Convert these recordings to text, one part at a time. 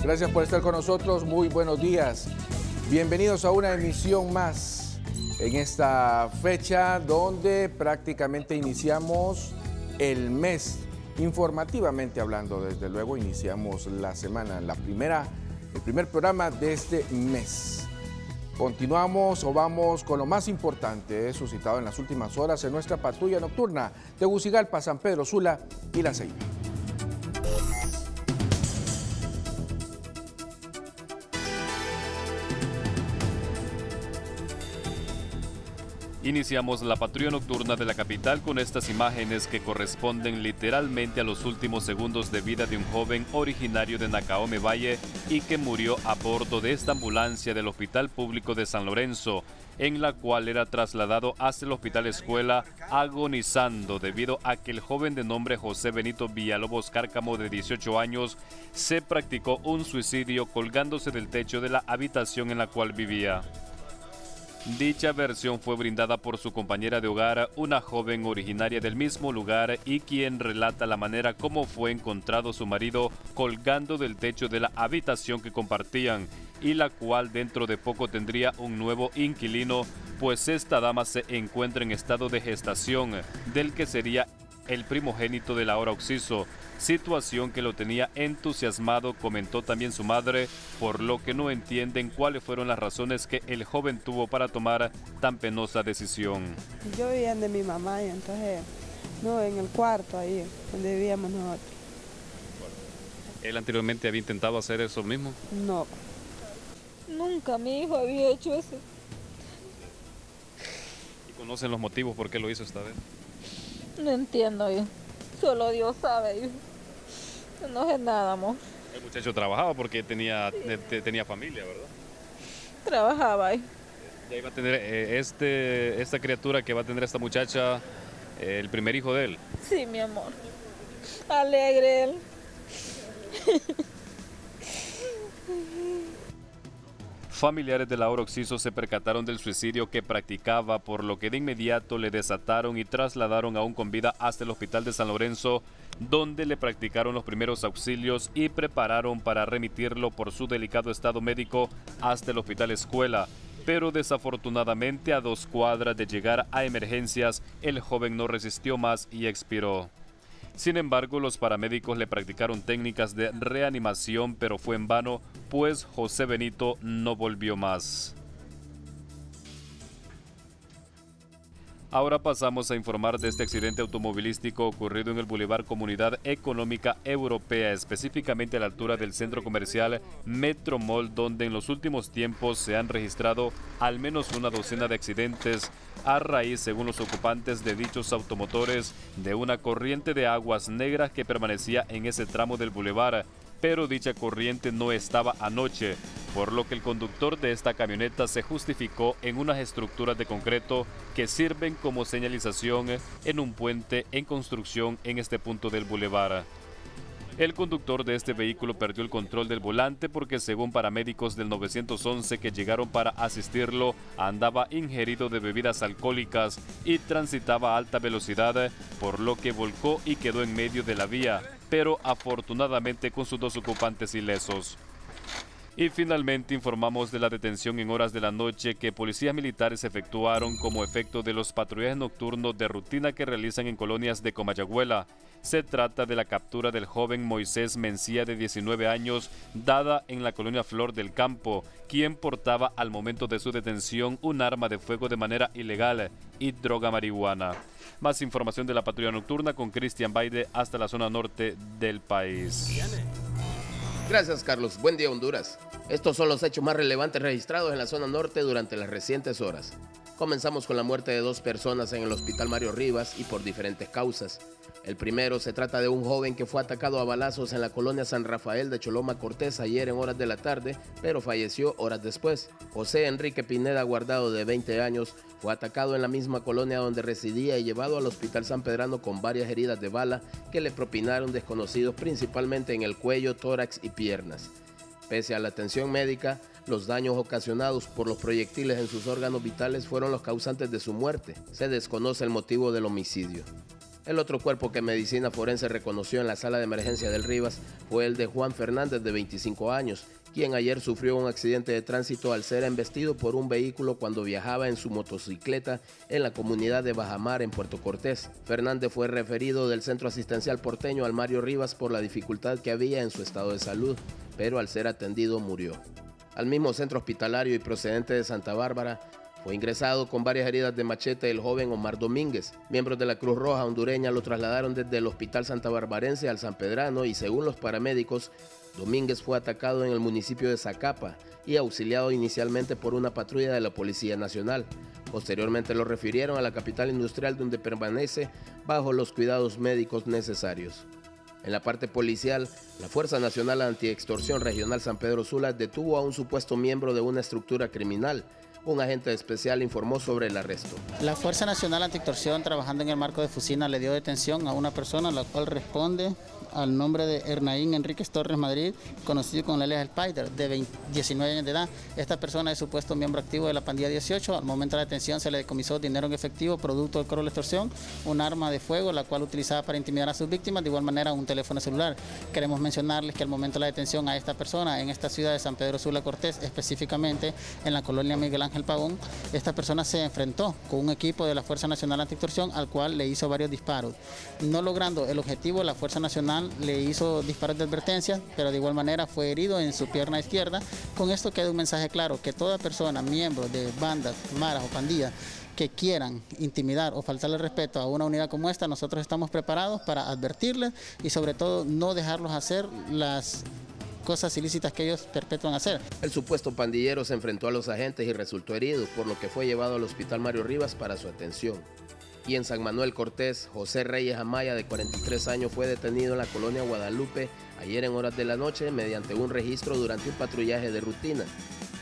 Gracias por estar con nosotros, muy buenos días. Bienvenidos a una emisión más en esta fecha donde prácticamente iniciamos el mes. Informativamente hablando, desde luego, iniciamos la semana, el primer programa de este mes. Continuamos o vamos con lo más importante suscitado en las últimas horas en nuestra patrulla nocturna de Tegucigalpa, San Pedro Sula y La Ceiba. Iniciamos la patrulla nocturna de la capital con estas imágenes que corresponden literalmente a los últimos segundos de vida de un joven originario de Nacaome Valle y que murió a bordo de esta ambulancia del Hospital Público de San Lorenzo, en la cual era trasladado hasta el Hospital Escuela agonizando debido a que el joven de nombre José Benito Villalobos Cárcamo, de 18 años, se practicó un suicidio colgándose del techo de la habitación en la cual vivía. Dicha versión fue brindada por su compañera de hogar, una joven originaria del mismo lugar y quien relata la manera como fue encontrado su marido colgando del techo de la habitación que compartían y la cual dentro de poco tendría un nuevo inquilino, pues esta dama se encuentra en estado de gestación del que sería el primogénito del ahora occiso, situación que lo tenía entusiasmado, comentó también su madre, por lo que no entienden cuáles fueron las razones que el joven tuvo para tomar tan penosa decisión. Yo vivía de mi mamá y entonces, no, en el cuarto ahí, donde vivíamos nosotros. ¿Él anteriormente había intentado hacer eso mismo? No. Nunca mi hijo había hecho eso. ¿Y conocen los motivos por qué lo hizo esta vez? No entiendo yo. Solo Dios sabe. Yo no sé nada, amor. El muchacho trabajaba porque tenía familia, ¿verdad? Trabajaba ahí. Ya iba a tener esta criatura que va a tener esta muchacha, el primer hijo de él. Sí, mi amor. Alegre él. Familiares del ahora occiso se percataron del suicidio que practicaba, por lo que de inmediato le desataron y trasladaron aún con vida hasta el Hospital de San Lorenzo, donde le practicaron los primeros auxilios y prepararon para remitirlo por su delicado estado médico hasta el Hospital Escuela. Pero desafortunadamente, a 2 cuadras de llegar a emergencias, el joven no resistió más y expiró. Sin embargo, los paramédicos le practicaron técnicas de reanimación, pero fue en vano, pues José Benito no volvió más. Ahora pasamos a informar de este accidente automovilístico ocurrido en el Boulevard Comunidad Económica Europea, específicamente a la altura del centro comercial Metro Mall, donde en los últimos tiempos se han registrado al menos una docena de accidentes a raíz, según los ocupantes de dichos automotores, de una corriente de aguas negras que permanecía en ese tramo del bulevar, pero dicha corriente no estaba anoche, por lo que el conductor de esta camioneta se justificó en unas estructuras de concreto que sirven como señalización en un puente en construcción en este punto del bulevar. El conductor de este vehículo perdió el control del volante porque, según paramédicos del 911 que llegaron para asistirlo, andaba ingerido de bebidas alcohólicas y transitaba a alta velocidad, por lo que volcó y quedó en medio de la vía, pero afortunadamente con sus 2 ocupantes ilesos. Y finalmente informamos de la detención en horas de la noche que policías militares efectuaron como efecto de los patrullajes nocturnos de rutina que realizan en colonias de Comayagüela. Se trata de la captura del joven Moisés Mencía, de 19 años, dada en la colonia Flor del Campo, quien portaba al momento de su detención un arma de fuego de manera ilegal y droga marihuana. Más información de la patrulla nocturna con Cristian Baide hasta la zona norte del país. Gracias, Carlos. Buen día, Honduras. Estos son los hechos más relevantes registrados en la zona norte durante las recientes horas. Comenzamos con la muerte de 2 personas en el Hospital Mario Rivas y por diferentes causas. El primero se trata de un joven que fue atacado a balazos en la colonia San Rafael de Choloma Cortés ayer en horas de la tarde, pero falleció horas después. José Enrique Pineda Guardado, de 20 años, fue atacado en la misma colonia donde residía y llevado al Hospital San Pedrano con varias heridas de bala que le propinaron desconocidos, principalmente en el cuello, tórax y piernas. Pese a la atención médica, los daños ocasionados por los proyectiles en sus órganos vitales fueron los causantes de su muerte. Se desconoce el motivo del homicidio. El otro cuerpo que medicina forense reconoció en la sala de emergencia del Rivas fue el de Juan Fernández, de 25 años, quien ayer sufrió un accidente de tránsito al ser embestido por un vehículo cuando viajaba en su motocicleta en la comunidad de Bajamar, en Puerto Cortés. Fernández fue referido del Centro Asistencial Porteño al Mario Rivas por la dificultad que había en su estado de salud, pero al ser atendido murió. Al mismo centro hospitalario y procedente de Santa Bárbara, fue ingresado con varias heridas de machete el joven Omar Domínguez. Miembros de la Cruz Roja hondureña lo trasladaron desde el Hospital Santa Barbarense al San Pedrano y, según los paramédicos, Domínguez fue atacado en el municipio de Zacapa y auxiliado inicialmente por una patrulla de la Policía Nacional. Posteriormente lo refirieron a la capital industrial, donde permanece bajo los cuidados médicos necesarios. En la parte policial, la Fuerza Nacional Antiextorsión Regional San Pedro Sula detuvo a un supuesto miembro de una estructura criminal. Un agente especial informó sobre el arresto. La Fuerza Nacional Antiextorsión, trabajando en el marco de Fusina, le dio detención a una persona, la cual responde al nombre de Hernaín Enríquez Torres Madrid, conocido con el alias Spider, de 19 años de edad. Esta persona es supuesto miembro activo de la pandilla 18. Al momento de la detención se le decomisó dinero en efectivo, producto del cobro de la extorsión, un arma de fuego, la cual utilizaba para intimidar a sus víctimas, de igual manera un teléfono celular. Queremos mencionarles que al momento de la detención a esta persona, en esta ciudad de San Pedro Sula Cortés, específicamente en la colonia Miguel Ángel Pavón, esta persona se enfrentó con un equipo de la Fuerza Nacional Antiextorsión, al cual le hizo varios disparos. No logrando el objetivo, la Fuerza Nacional le hizo disparos de advertencia, pero de igual manera fue herido en su pierna izquierda. Con esto queda un mensaje claro, que toda persona, miembro de bandas, maras o pandillas, que quieran intimidar o faltarle respeto a una unidad como esta, nosotros estamos preparados para advertirles y sobre todo no dejarlos hacer las cosas ilícitas que ellos perpetúan hacer. El supuesto pandillero se enfrentó a los agentes y resultó herido, por lo que fue llevado al Hospital Mario Rivas para su atención. Y en San Manuel Cortés, José Reyes Amaya, de 43 años, fue detenido en la colonia Guadalupe ayer en horas de la noche mediante un registro durante un patrullaje de rutina.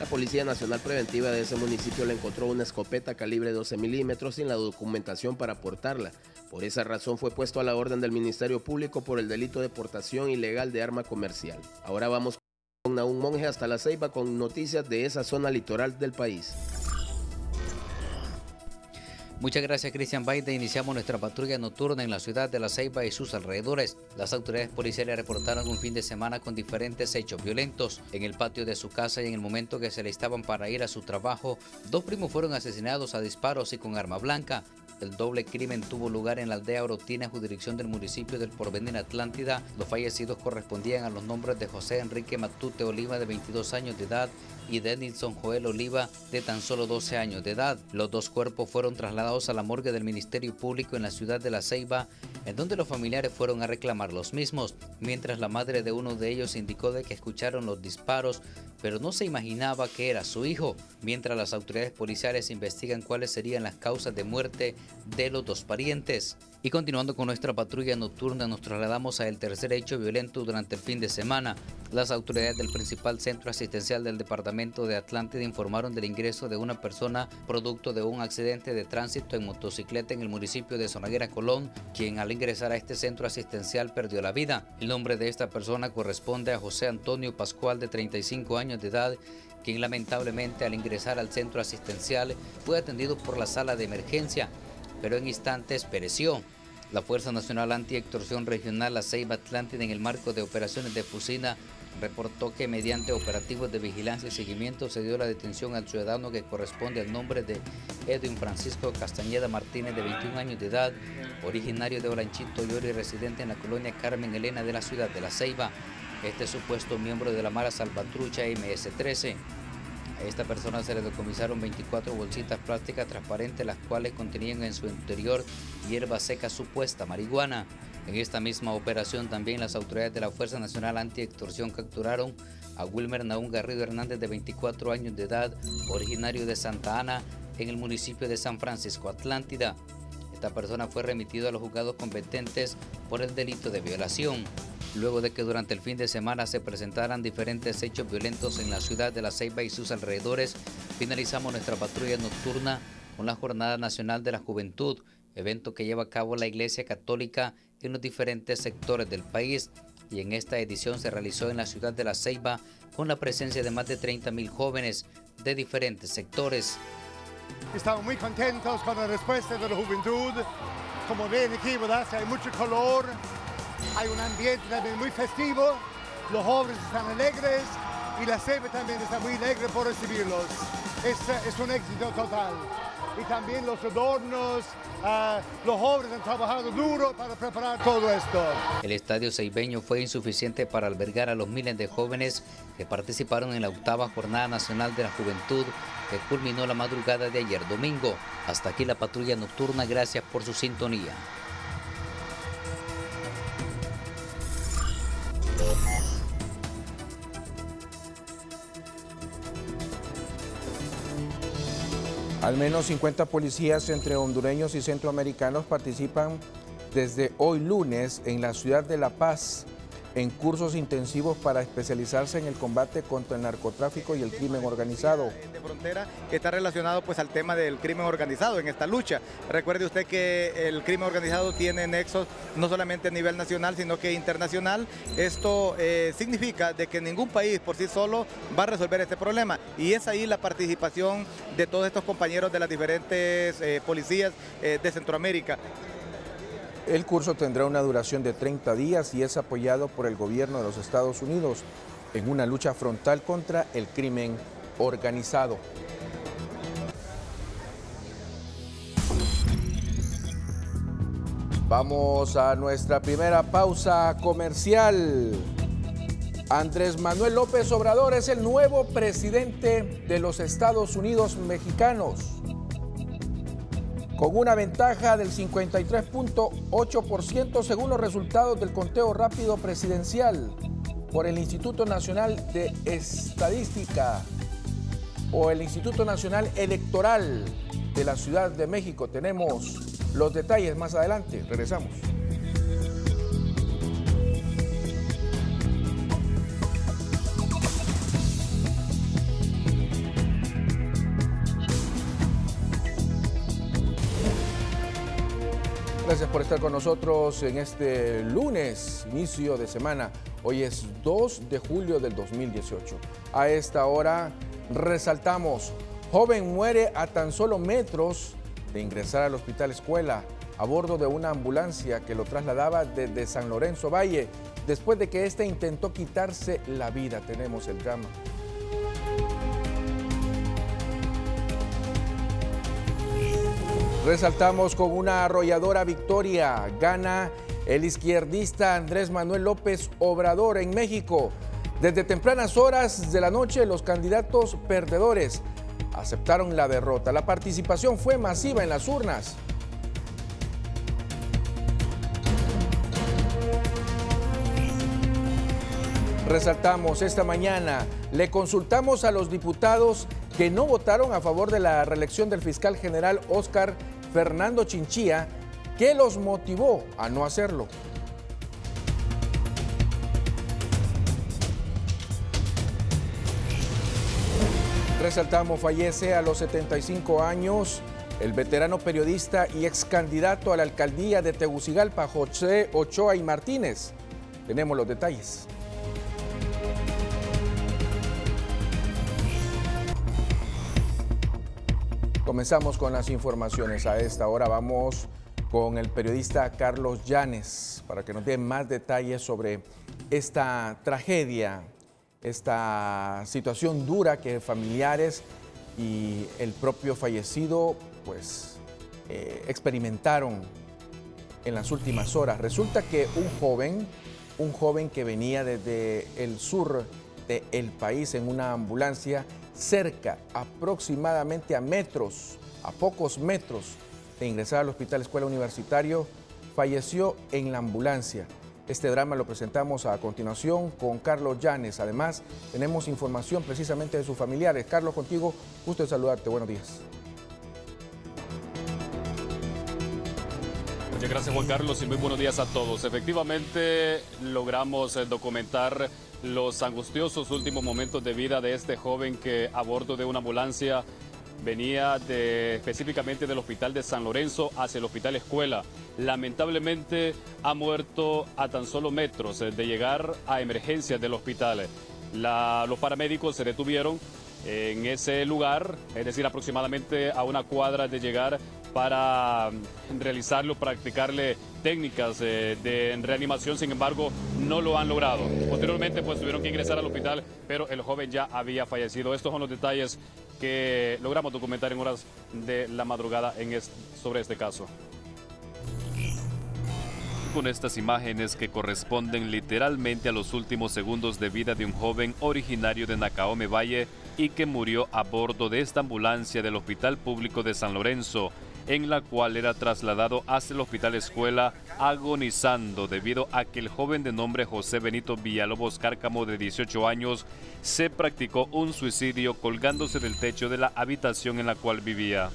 La Policía Nacional Preventiva de ese municipio le encontró una escopeta calibre 12 milímetros sin la documentación para portarla. Por esa razón fue puesto a la orden del Ministerio Público por el delito de portación ilegal de arma comercial. Ahora vamos con Naún Monge hasta La Ceiba con noticias de esa zona litoral del país. Muchas gracias, Cristian Baide. Iniciamos nuestra patrulla nocturna en la ciudad de La Ceiba y sus alrededores. Las autoridades policiales reportaron un fin de semana con diferentes hechos violentos. En el patio de su casa y en el momento que se alistaban para ir a su trabajo, dos primos fueron asesinados a disparos y con arma blanca. El doble crimen tuvo lugar en la aldea Orotina, jurisdicción del municipio del Porvenir, Atlántida. Los fallecidos correspondían a los nombres de José Enrique Matute Oliva, de 22 años de edad, y Denilson Joel Oliva, de tan solo 12 años de edad. Los dos cuerpos fueron trasladados a la morgue del Ministerio Público en la ciudad de La Ceiba, en donde los familiares fueron a reclamar los mismos, mientras la madre de uno de ellos indicó de que escucharon los disparos, pero no se imaginaba que era su hijo, mientras las autoridades policiales investigan cuáles serían las causas de muerte de los dos parientes. Y continuando con nuestra patrulla nocturna, nos trasladamos a el tercer hecho violento durante el fin de semana. Las autoridades del principal centro asistencial del departamento de Atlántida informaron del ingreso de una persona producto de un accidente de tránsito en motocicleta en el municipio de Zonaguera, Colón, quien al ingresar a este centro asistencial perdió la vida. El nombre de esta persona corresponde a José Antonio Pascual, de 35 años de edad, quien lamentablemente al ingresar al centro asistencial fue atendido por la sala de emergencia, pero en instantes pereció. La Fuerza Nacional Antiextorsión Regional La Ceiba Atlántida, en el marco de operaciones de Fusina, reportó que mediante operativos de vigilancia y seguimiento se dio la detención al ciudadano que corresponde al nombre de Edwin Francisco Castañeda Martínez, de 21 años de edad, originario de Olanchito Llori, residente en la colonia Carmen Elena de la ciudad de La Ceiba. Este supuesto miembro de la Mara Salvatrucha MS-13. A esta persona se le decomisaron 24 bolsitas plásticas transparentes, las cuales contenían en su interior hierba seca, supuesta marihuana. En esta misma operación también las autoridades de la Fuerza Nacional Antiextorsión capturaron a Wilmer Naún Garrido Hernández, de 24 años de edad, originario de Santa Ana, en el municipio de San Francisco, Atlántida. Esta persona fue remitido a los juzgados competentes por el delito de violación. Luego de que durante el fin de semana se presentaran diferentes hechos violentos en la ciudad de La Ceiba y sus alrededores, finalizamos nuestra patrulla nocturna con la Jornada Nacional de la Juventud, evento que lleva a cabo la Iglesia Católica en los diferentes sectores del país, y en esta edición se realizó en la ciudad de La Ceiba con la presencia de más de 30.000 jóvenes de diferentes sectores. Estamos muy contentos con la respuesta de la juventud. Como ven aquí, ¿verdad? Hay mucho color, hay un ambiente también muy festivo, los jóvenes están alegres y la ceiba también está muy alegre por recibirlos. Es un éxito total. Y también los adornos, los jóvenes han trabajado duro para preparar todo esto. El estadio ceibeño fue insuficiente para albergar a los miles de jóvenes que participaron en la 8ª Jornada Nacional de la Juventud que culminó la madrugada de ayer domingo. Hasta aquí la patrulla nocturna, gracias por su sintonía. Al menos 50 policías entre hondureños y centroamericanos participan desde hoy lunes en la ciudad de La Paz en cursos intensivos para especializarse en el combate contra el narcotráfico y el crimen organizado. De frontera que está relacionado pues al tema del crimen organizado en esta lucha. Recuerde usted que el crimen organizado tiene nexos no solamente a nivel nacional sino que internacional. Esto significa de que ningún país por sí solo va a resolver este problema y es ahí la participación de todos estos compañeros de las diferentes policías de Centroamérica. El curso tendrá una duración de 30 días y es apoyado por el gobierno de los Estados Unidos en una lucha frontal contra el crimen organizado. Vamos a nuestra primera pausa comercial. Andrés Manuel López Obrador es el nuevo presidente de los Estados Unidos mexicanos, con una ventaja del 53.8% según los resultados del conteo rápido presidencial por el Instituto Nacional de Estadística o el Instituto Nacional Electoral de la Ciudad de México. Tenemos los detalles más adelante. Regresamos. Gracias por estar con nosotros en este lunes, inicio de semana. Hoy es 2 de julio del 2018. A esta hora resaltamos, joven muere a tan solo metros de ingresar al hospital escuela a bordo de una ambulancia que lo trasladaba desde San Lorenzo Valle después de que éste intentó quitarse la vida. Tenemos el drama. Resaltamos con una arrolladora victoria. Gana el izquierdista Andrés Manuel López Obrador en México. Desde tempranas horas de la noche, los candidatos perdedores aceptaron la derrota. La participación fue masiva en las urnas. Resaltamos esta mañana, le consultamos a los diputados que no votaron a favor de la reelección del fiscal general Óscar Fernando Chinchilla, ¿qué los motivó a no hacerlo? Resaltamos, fallece a los 75 años el veterano periodista y ex candidato a la alcaldía de Tegucigalpa, José Ochoa y Martínez. Tenemos los detalles. Comenzamos con las informaciones. A esta hora vamos con el periodista Carlos Llanes para que nos dé más detalles sobre esta tragedia, esta situación dura que familiares y el propio fallecido pues experimentaron en las últimas horas. Resulta que un joven que venía desde el sur del país en una ambulancia cerca, aproximadamente a pocos metros de ingresar al Hospital Escuela Universitario, falleció en la ambulancia. Este drama lo presentamos a continuación con Carlos Llanes. Además, tenemos información precisamente de sus familiares. Carlos, contigo, gusto de saludarte. Buenos días. Muchas gracias, Juan Carlos, y muy buenos días a todos. Efectivamente, logramos documentar los angustiosos últimos momentos de vida de este joven que a bordo de una ambulancia venía específicamente del hospital de San Lorenzo hacia el hospital escuela. Lamentablemente ha muerto a tan solo metros de llegar a emergencias del hospital. Los paramédicos se detuvieron en ese lugar, es decir, aproximadamente a una cuadra de llegar para realizarlo, practicarle técnicas de reanimación. Sin embargo, no lo han logrado. Posteriormente, pues tuvieron que ingresar al hospital, pero el joven ya había fallecido. Estos son los detalles que logramos documentar en horas de la madrugada sobre este caso. Con estas imágenes que corresponden literalmente a los últimos segundos de vida de un joven originario de Nacaome Valle y que murió a bordo de esta ambulancia del Hospital Público de San Lorenzo, en la cual era trasladado hacia el Hospital Escuela agonizando debido a que el joven de nombre José Benito Villalobos Cárcamo, de 18 años, se practicó un suicidio colgándose del techo de la habitación en la cual vivía.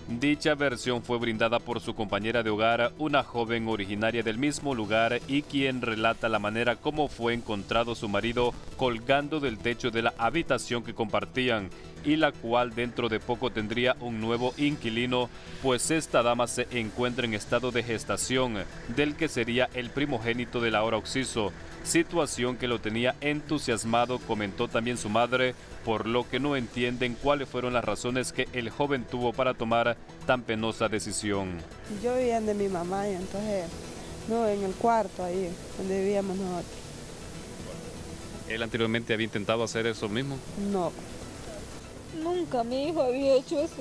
Dicha versión fue brindada por su compañera de hogar, una joven originaria del mismo lugar y quien relata la manera como fue encontrado su marido colgando del techo de la habitación que compartían y la cual dentro de poco tendría un nuevo inquilino, pues esta dama se encuentra en estado de gestación del que sería el primogénito del ahora occiso, situación que lo tenía entusiasmado, comentó también su madre, por lo que no entienden cuáles fueron las razones que el joven tuvo para tomar tan penosa decisión. Yo vivía de mi mamá y entonces, no, en el cuarto ahí, donde vivíamos nosotros. ¿Él anteriormente había intentado hacer eso mismo? No. Nunca mi hijo había hecho eso.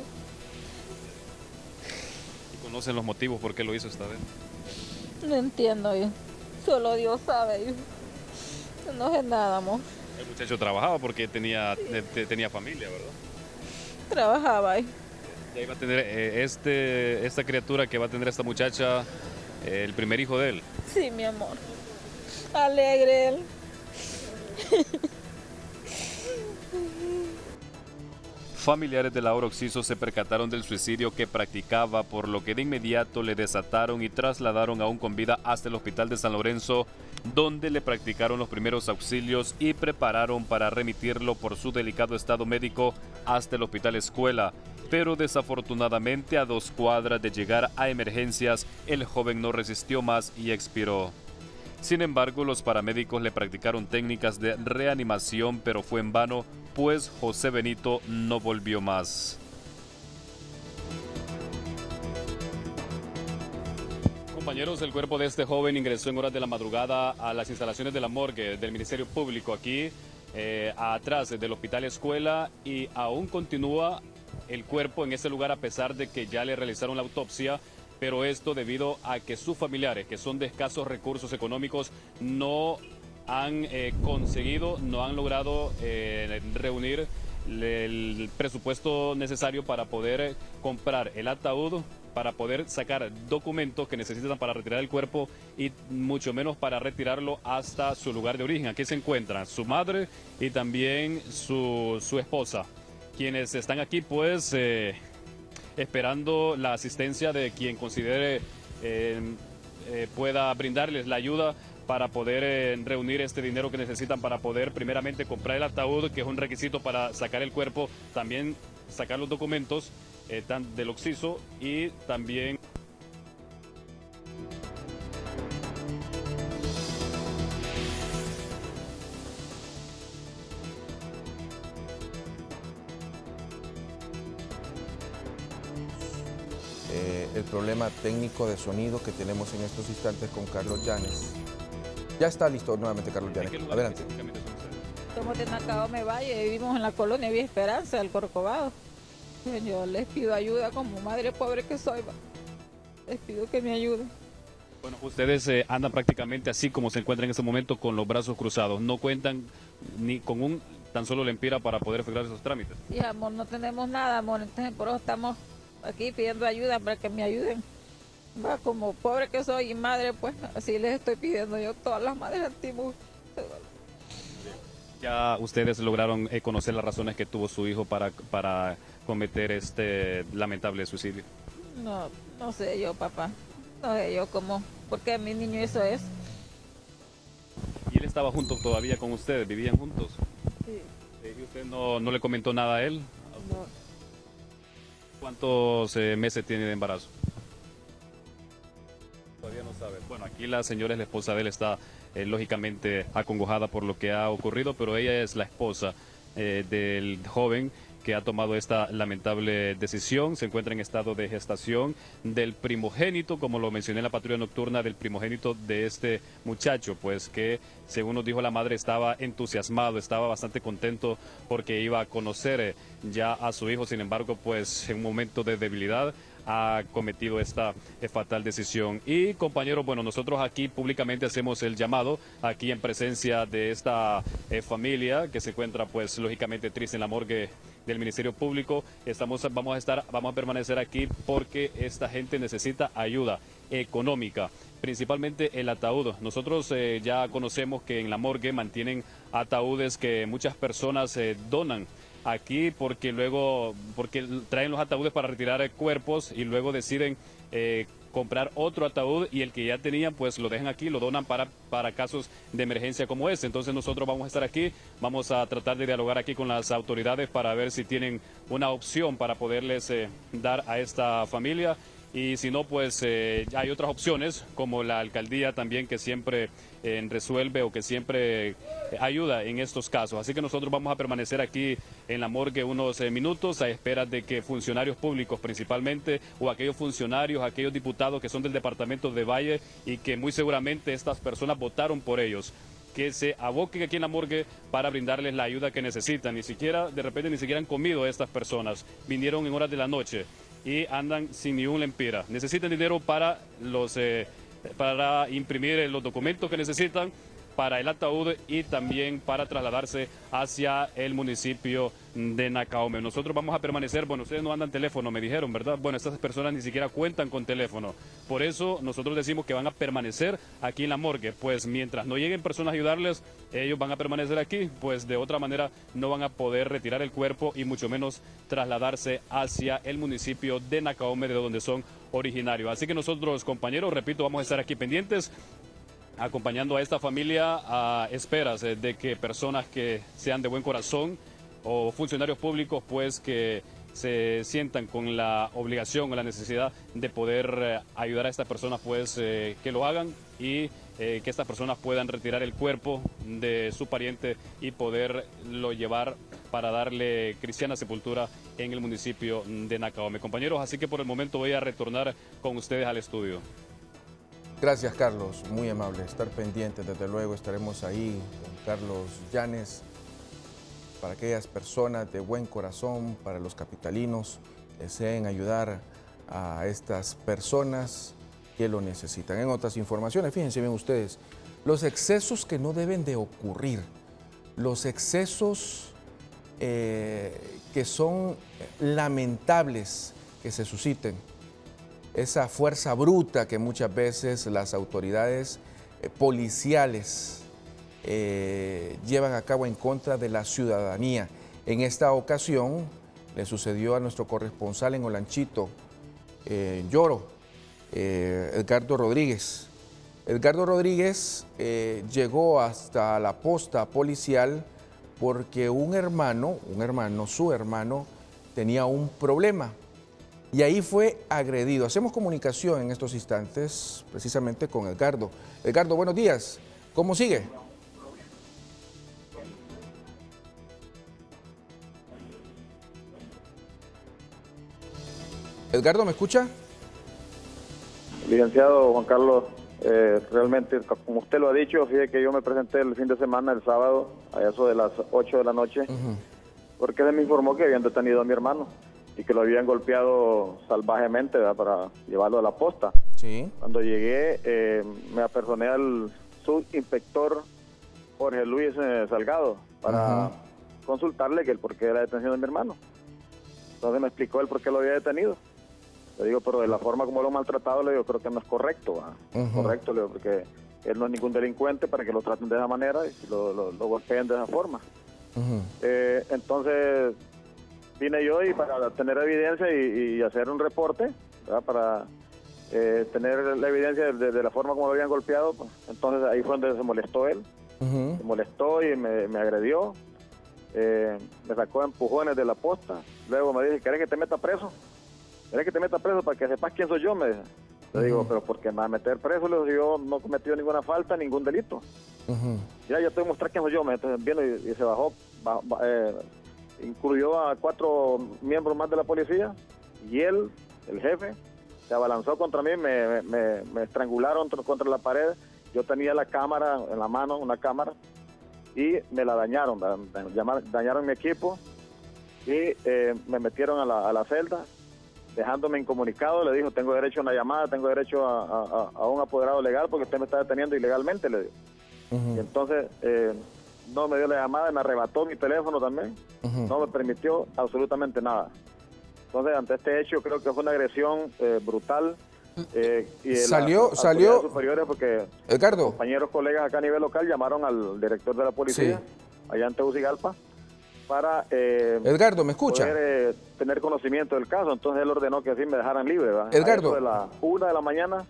¿Y conocen los motivos por qué lo hizo esta vez? No entiendo yo. Solo Dios sabe. No sé nada, amor. El muchacho trabajaba porque tenía familia, ¿verdad? Trabajaba ahí. Y ahí va a tener esta criatura que va a tener esta muchacha, el primer hijo de él. Sí, mi amor. Alegre él. Familiares del ahora occiso se percataron del suicidio que practicaba, por lo que de inmediato le desataron y trasladaron aún con vida hasta el Hospital de San Lorenzo, donde le practicaron los primeros auxilios y prepararon para remitirlo por su delicado estado médico hasta el Hospital Escuela. Pero desafortunadamente, a 2 cuadras de llegar a emergencias, el joven no resistió más y expiró. Sin embargo, los paramédicos le practicaron técnicas de reanimación, pero fue en vano, pues José Benito no volvió más. Compañeros, el cuerpo de este joven ingresó en horas de la madrugada a las instalaciones de la morgue del Ministerio Público aquí, atrás del Hospital Escuela, y aún continúa el cuerpo en ese lugar a pesar de que ya le realizaron la autopsia. Pero esto debido a que sus familiares, que son de escasos recursos económicos, no han no han logrado reunir el presupuesto necesario para poder comprar el ataúd, para poder sacar documentos que necesitan para retirar el cuerpo y mucho menos para retirarlo hasta su lugar de origen. Aquí se encuentran su madre y también su esposa, quienes están aquí pues esperando la asistencia de quien considere pueda brindarles la ayuda para poder reunir este dinero que necesitan para poder primeramente comprar el ataúd, que es un requisito para sacar el cuerpo, también sacar los documentos del occiso y también... El problema técnico de sonido que tenemos en estos instantes con Carlos Llanes. Ya está listo nuevamente Carlos Llanes. Adelante. Somos de Nacaome Valle, vivimos en la colonia Villa Esperanza, del Corcovado. Yo les pido ayuda como madre pobre que soy. Les pido que me ayuden. Bueno, ustedes andan prácticamente así como se encuentran en este momento, con los brazos cruzados. No cuentan ni con tan solo lempira para poder efectuar esos trámites. Sí, amor, no tenemos nada, amor. Entonces, por eso estamos aquí pidiendo ayuda para que me ayuden. Va, como pobre que soy y madre, pues así les estoy pidiendo yo, todas las madres antiguas. ¿Ya ustedes lograron conocer las razones que tuvo su hijo para cometer este lamentable suicidio? No sé yo, papá. No sé yo cómo, por qué mi niño hizo eso. ¿Y él estaba junto todavía con ustedes? ¿Vivían juntos? Sí. ¿Y usted no le comentó nada a él? No. ¿Cuántos meses tiene de embarazo? Todavía no sabe. Bueno, aquí la señora es la esposa de él, está lógicamente acongojada por lo que ha ocurrido, pero ella es la esposa del joven que ha tomado esta lamentable decisión. Se encuentra en estado de gestación del primogénito, como lo mencioné en la patrulla nocturna, del primogénito de este muchacho, pues que, según nos dijo la madre, estaba entusiasmado, estaba bastante contento porque iba a conocer ya a su hijo. Sin embargo, pues en un momento de debilidad ha cometido esta fatal decisión. Y compañeros, bueno, nosotros aquí públicamente hacemos el llamado, aquí en presencia de esta familia que se encuentra pues lógicamente triste en la morgue del Ministerio Público. Vamos a permanecer aquí porque esta gente necesita ayuda económica, principalmente el ataúd. Nosotros ya conocemos que en la morgue mantienen ataúdes que muchas personas donan aquí porque traen los ataúdes para retirar cuerpos y luego deciden comprar otro ataúd, y el que ya tenían pues lo dejan aquí, lo donan para casos de emergencia como este. Entonces nosotros vamos a estar aquí, vamos a tratar de dialogar aquí con las autoridades para ver si tienen una opción para poderles dar a esta familia. Y si no, pues hay otras opciones, como la alcaldía también, que siempre resuelve o que siempre ayuda en estos casos. Así que nosotros vamos a permanecer aquí en la morgue unos minutos a espera de que funcionarios públicos principalmente, o aquellos funcionarios, aquellos diputados que son del departamento de Valle y que muy seguramente estas personas votaron por ellos, que se aboquen aquí en la morgue para brindarles la ayuda que necesitan. De repente ni siquiera han comido estas personas, vinieron en horas de la noche y andan sin ni un lempira. Necesitan dinero para imprimir los documentos que necesitan, para el ataúd y también para trasladarse hacia el municipio de Nacaome. Nosotros vamos a permanecer, bueno, ustedes no andan teléfono, me dijeron, ¿verdad? Bueno, estas personas ni siquiera cuentan con teléfono. Por eso nosotros decimos que van a permanecer aquí en la morgue, pues mientras no lleguen personas a ayudarles, ellos van a permanecer aquí, pues de otra manera no van a poder retirar el cuerpo y mucho menos trasladarse hacia el municipio de Nacaome, de donde son originarios. Así que nosotros, compañeros, repito, vamos a estar aquí pendientes, acompañando a esta familia a esperas de que personas que sean de buen corazón o funcionarios públicos pues que se sientan con la obligación o la necesidad de poder ayudar a estas personas pues que lo hagan, y que estas personas puedan retirar el cuerpo de su pariente y poderlo llevar para darle cristiana sepultura en el municipio de Nacaome. Compañeros, así que por el momento voy a retornar con ustedes al estudio. Gracias, Carlos, muy amable. Estar pendientes, desde luego estaremos ahí con Carlos Llanes para aquellas personas de buen corazón, para los capitalinos que deseen ayudar a estas personas que lo necesitan. En otras informaciones, fíjense bien ustedes, los excesos que no deben de ocurrir, los excesos que son lamentables que se susciten, esa fuerza bruta que muchas veces las autoridades policiales llevan a cabo en contra de la ciudadanía. En esta ocasión le sucedió a nuestro corresponsal en Olanchito, Lloro, Edgardo Rodríguez. Edgardo Rodríguez llegó hasta la posta policial porque su hermano tenía un problema. Y ahí fue agredido. Hacemos comunicación en estos instantes precisamente con Edgardo. Edgardo, buenos días. ¿Cómo sigue? Edgardo, ¿me escucha? Licenciado Juan Carlos, realmente, como usted lo ha dicho, fíjate que yo me presenté el fin de semana, el sábado, a eso de las 8 de la noche, porque se me informó que habían detenido a mi hermano y que lo habían golpeado salvajemente, ¿verdad?, para llevarlo a la posta. Sí. Cuando llegué, me apersoné al subinspector Jorge Luis Salgado para consultarle que el porqué de la detención de mi hermano. Entonces me explicó el por qué lo había detenido. Le digo, pero de la forma como lo han maltratado, le digo, creo que no es correcto, correcto, le digo, porque él no es ningún delincuente para que lo traten de esa manera y lo golpeen de esa forma. Entonces vine yo y para tener evidencia y hacer un reporte, ¿verdad?, para tener la evidencia de la forma como lo habían golpeado, pues, entonces ahí fue donde se molestó él, se molestó y me agredió, me sacó empujones de la posta, luego me dice, ¿querés que te meta preso? ¿Querés que te meta preso para que sepas quién soy yo? Me dice. Le digo, pero ¿por qué me va a meter preso? Le digo, yo no he cometido ninguna falta, ningún delito. Ya te voy a mostrar quién soy yo. Entonces viene y se bajó incluyó a 4 miembros más de la policía y él, el jefe, se abalanzó contra mí, me estrangularon contra la pared. Yo tenía la cámara en la mano, una cámara, y me la dañaron, dañaron mi equipo y me metieron a la celda, dejándome incomunicado. Le dijo, tengo derecho a una llamada, tengo derecho a un apoderado legal porque usted me está deteniendo ilegalmente, le digo. Y entonces no me dio la llamada, me arrebató mi teléfono también, no me permitió absolutamente nada. Entonces, ante este hecho, creo que fue una agresión brutal. Y salió superiores, porque Edgardo, compañeros, colegas acá a nivel local llamaron al director de la policía, allá en Tegucigalpa, para Edgardo, ¿me escucha? Poder tener conocimiento del caso. Entonces él ordenó que así me dejaran libre, ¿verdad? Edgardo, a eso de la 1 de la mañana,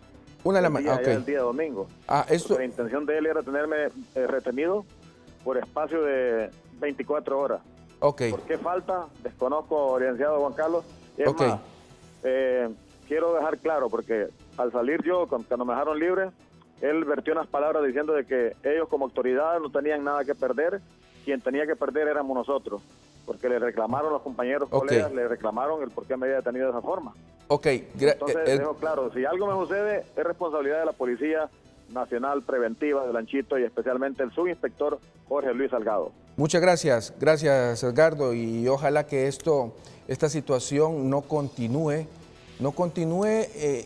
el día domingo. La intención de él era tenerme retenido por espacio de 24 horas. ¿Por qué falta? Desconozco, licenciado Juan Carlos. Es más, quiero dejar claro, porque al salir yo, cuando me dejaron libre, él vertió unas palabras diciendo de que ellos como autoridad no tenían nada que perder, quien tenía que perder éramos nosotros, porque le reclamaron los compañeros, colegas, le reclamaron el por qué me había detenido de esa forma. Entonces dejo claro, si algo me sucede, es responsabilidad de la Policía Nacional Preventiva de Lanchito y especialmente el subinspector Jorge Luis Salgado. Muchas gracias, Edgardo, y ojalá que esta situación no continúe,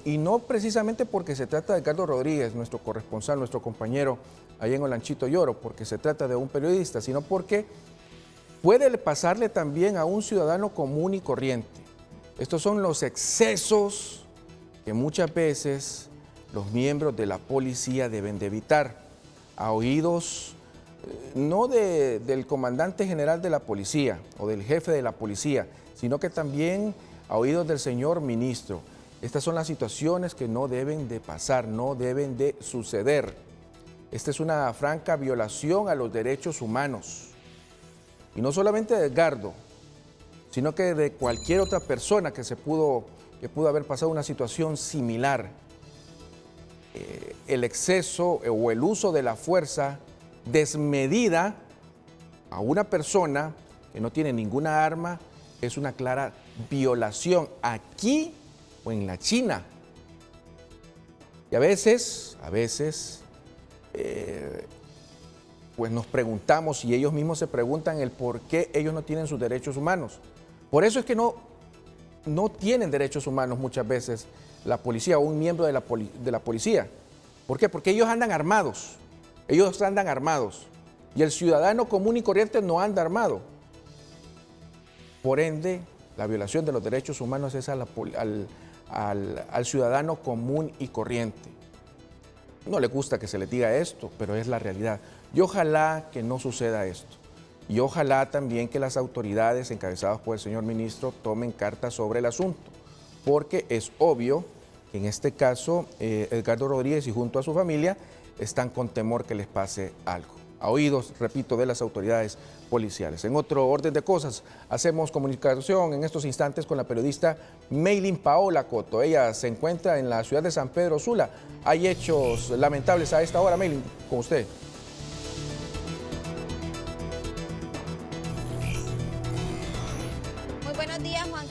y no precisamente porque se trata de Edgardo Rodríguez, nuestro corresponsal, nuestro compañero allá en Olanchito Lloro, porque se trata de un periodista, sino porque puede pasarle también a un ciudadano común y corriente. Estos son los excesos que muchas veces los miembros de la policía deben de evitar, a oídos no del comandante general de la policía o del jefe de la policía, sino que también a oídos del señor ministro. Estas son las situaciones que no deben de pasar, no deben de suceder. Esta es una franca violación a los derechos humanos. Y no solamente de Edgardo, sino que de cualquier otra persona que pudo haber pasado una situación similar. El exceso o el uso de la fuerza desmedida a una persona que no tiene ninguna arma es una clara violación aquí o en la China. Y a veces, pues nos preguntamos, y ellos mismos se preguntan el por qué ellos no tienen sus derechos humanos. Por eso es que no tienen derechos humanos muchas veces la policía o un miembro de la policía. ¿Por qué? Porque ellos andan armados. Y el ciudadano común y corriente no anda armado. Por ende, la violación de los derechos humanos es al ciudadano común y corriente. No le gusta que se le diga esto, pero es la realidad. Y ojalá que no suceda esto. Y ojalá también que las autoridades encabezadas por el señor ministro tomen cartas sobre el asunto, porque es obvio que en este caso Edgardo Rodríguez y junto a su familia están con temor que les pase algo. A oídos, repito, de las autoridades policiales. En otro orden de cosas, hacemos comunicación en estos instantes con la periodista Meilin Paola Coto. Ella se encuentra en la ciudad de San Pedro Sula. Hay hechos lamentables a esta hora. Meilin, con usted.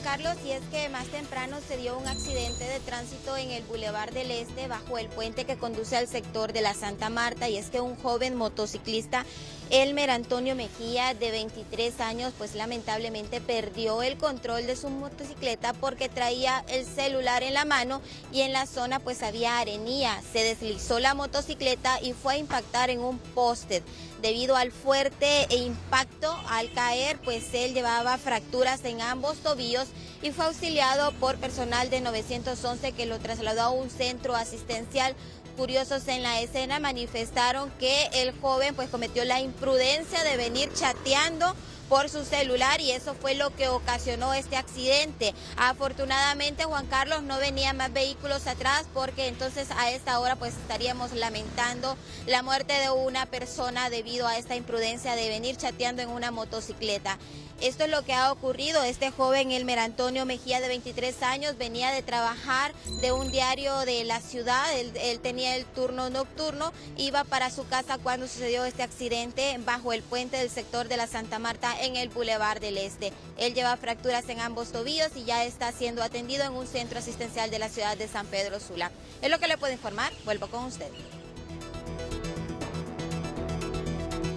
Carlos, y es que más temprano se dio un accidente de tránsito en el Boulevard del Este bajo el puente que conduce al sector de la Santa Marta, y es que un joven motociclista, Elmer Antonio Mejía, de 23 años, pues lamentablemente perdió el control de su motocicleta porque traía el celular en la mano y en la zona pues había arenilla. Se deslizó la motocicleta y fue a impactar en un poste. Debido al fuerte impacto, al caer, pues él llevaba fracturas en ambos tobillos y fue auxiliado por personal de 911 que lo trasladó a un centro asistencial. Curiosos en la escena manifestaron que el joven pues cometió la imprudencia de venir chateando por su celular y eso fue lo que ocasionó este accidente. Afortunadamente, Juan Carlos, no venían más vehículos atrás, porque entonces a esta hora pues estaríamos lamentando la muerte de una persona debido a esta imprudencia de venir chateando en una motocicleta. Esto es lo que ha ocurrido. Este joven, Elmer Antonio Mejía, de 23 años, venía de trabajar de un diario de la ciudad. Él tenía el turno nocturno, iba para su casa cuando sucedió este accidente bajo el puente del sector de la Santa Marta en el Boulevard del Este. Él lleva fracturas en ambos tobillos y ya está siendo atendido en un centro asistencial de la ciudad de San Pedro Sula. Es lo que le puedo informar. Vuelvo con usted.